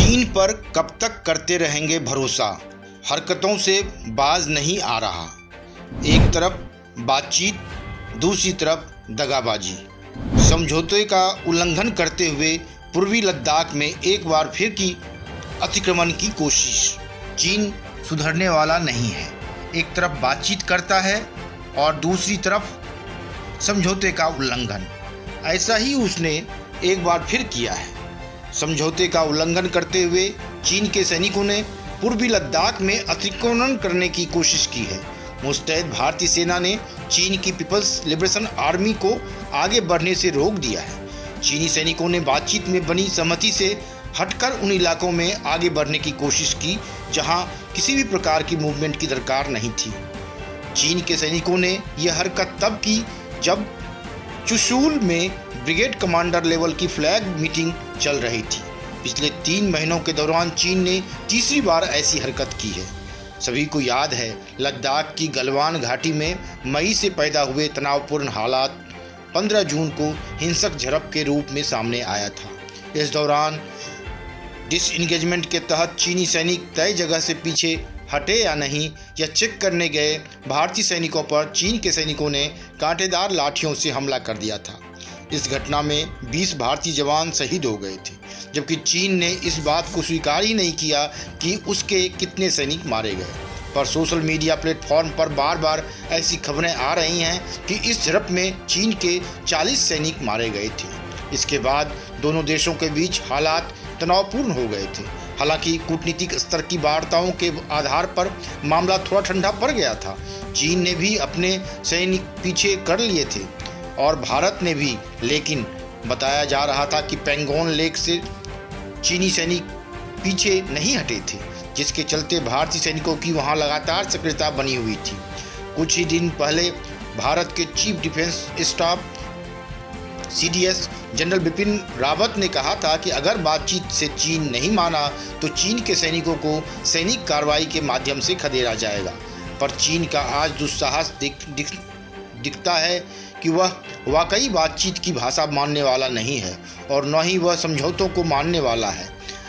चीन पर कब तक करते रहेंगे भरोसा, हरकतों से बाज नहीं आ रहा। एक तरफ बातचीत, दूसरी तरफ दगाबाजी। समझौते का उल्लंघन करते हुए पूर्वी लद्दाख में एक बार फिर की अतिक्रमण की कोशिश। चीन सुधरने वाला नहीं है। एक तरफ बातचीत करता है और दूसरी तरफ समझौते का उल्लंघन। ऐसा ही उसने एक बार फिर किया है। समझौते का उल्लंघन करते हुए चीन के सैनिकों ने पूर्वी लद्दाख में अतिक्रमण करने की कोशिश की है। मुस्तैद भारतीय सेना ने चीन की पीपल्स लिबरेशन आर्मी को आगे बढ़ने से रोक दिया है। चीनी सैनिकों ने बातचीत में बनी सहमति से हटकर उन इलाकों में आगे बढ़ने की कोशिश की जहां किसी भी प्रकार की मूवमेंट की दरकार नहीं थी। चीन के सैनिकों ने यह हरकत तब की जब चुशूल में ब्रिगेड कमांडर लेवल की फ्लैग मीटिंग चल रही थी। पिछले 3 महीनों के दौरान चीन ने तीसरी बार ऐसी हरकत की है। सभी को याद है लद्दाख की गलवान घाटी में मई से पैदा हुए तनावपूर्ण हालात 15 जून को हिंसक झड़प के रूप में सामने आया था। इस दौरान डिसएंगेजमेंट के तहत चीनी सैनिक तय जगह से पीछे हटे या नहीं यह चेक करने गए भारतीय सैनिकों पर चीन के सैनिकों ने कांटेदार लाठियों से हमला कर दिया था। इस घटना में 20 भारतीय जवान शहीद हो गए थे, जबकि चीन ने इस बात को स्वीकार ही नहीं किया कि उसके कितने सैनिक मारे गए। पर सोशल मीडिया प्लेटफॉर्म पर बार बार ऐसी खबरें आ रही हैं कि इस झड़प में चीन के 40 सैनिक मारे गए थे। इसके बाद दोनों देशों के बीच हालात तनावपूर्ण हो गए थे। हालांकि कूटनीतिक स्तर की वार्ताओं के आधार पर मामला थोड़ा ठंडा पड़ गया था। चीन ने भी अपने सैनिक पीछे कर लिए थे और भारत ने भी, लेकिन बताया जा रहा था कि पैंगोंग लेक से चीनी सैनिक पीछे नहीं हटे थे, जिसके चलते भारतीय सैनिकों की वहां लगातार सक्रियता बनी हुई थी। कुछ ही दिन पहले भारत के chief defence staff CDS general Bipin Rawat ने कहा था कि अगर बातचीत से चीन नहीं माना तो चीन के सैनिकों को सैनिक कार्रवाई के माध्यम से खदेड़ा जाएगा। पर चीन का आज दुस्साहस दिखता है कि वह वाकई बातचीत की भाषा मानने वाला नहीं है और न ही वह समझौतों को मानने वाला है।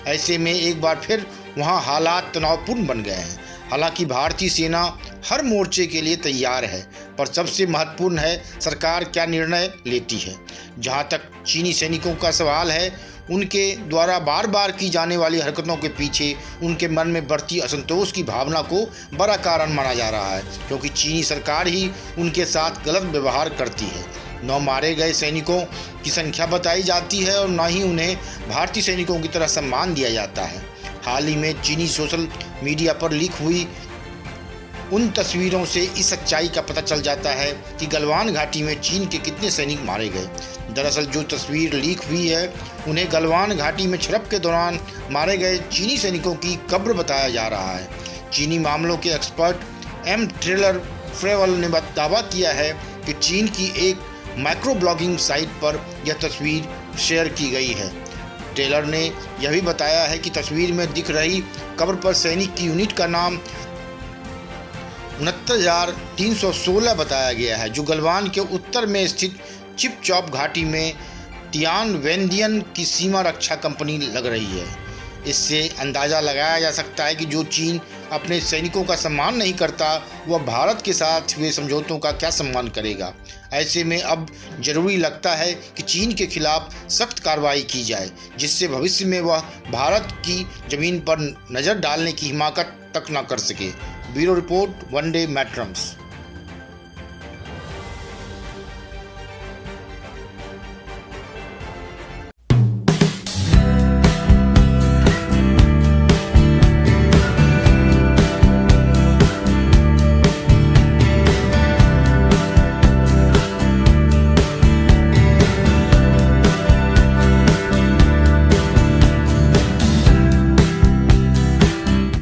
ऐसे में एक बार फिर वहां हालात तनावपूर्ण बन गए हैं। हालांकि भारतीय सेना हर मोर्चे के लिए तैयार है, पर सबसे महत्वपूर्ण है सरकार क्या निर्णय लेती है। जहां तक चीनी सैनिकों का सवाल है, उनके द्वारा बार बार की जाने वाली हरकतों के पीछे उनके मन में बढ़ती असंतोष की भावना को बड़ा कारण माना जा रहा है, क्योंकि चीनी सरकार ही उनके साथ गलत व्यवहार करती है। न मारे गए सैनिकों की संख्या बताई जाती है और न ही उन्हें भारतीय सैनिकों की तरह सम्मान दिया जाता है। हाल ही में चीनी सोशल मीडिया पर लीक हुई उन तस्वीरों से इस सच्चाई का पता चल जाता है कि गलवान घाटी में चीन के कितने सैनिक मारे गए। दरअसल जो तस्वीर लीक हुई है उन्हें गलवान घाटी में झड़प के दौरान मारे गए चीनी सैनिकों की कब्र बताया जा रहा है। चीनी मामलों के एक्सपर्ट एम ट्रेलर फ्रेवल ने दावा किया है कि चीन की एक माइक्रो ब्लॉगिंग साइट पर यह तस्वीर शेयर की गई है। टेलर ने यह भी बताया है कि तस्वीर में दिख रही कब्र पर सैनिक की यूनिट का नाम 69,316 बताया गया है, जो गलवान के उत्तर में स्थित चिपचॉप घाटी में तियान वेंदियन की सीमा रक्षा कंपनी लग रही है। इससे अंदाज़ा लगाया जा सकता है कि जो चीन अपने सैनिकों का सम्मान नहीं करता, वह भारत के साथ हुए समझौतों का क्या सम्मान करेगा। ऐसे में अब जरूरी लगता है कि चीन के खिलाफ सख्त कार्रवाई की जाए, जिससे भविष्य में वह भारत की ज़मीन पर नज़र डालने की हिमाकत तक न कर सके। ब्यूरो रिपोर्ट, वनडे मैट्रम्स।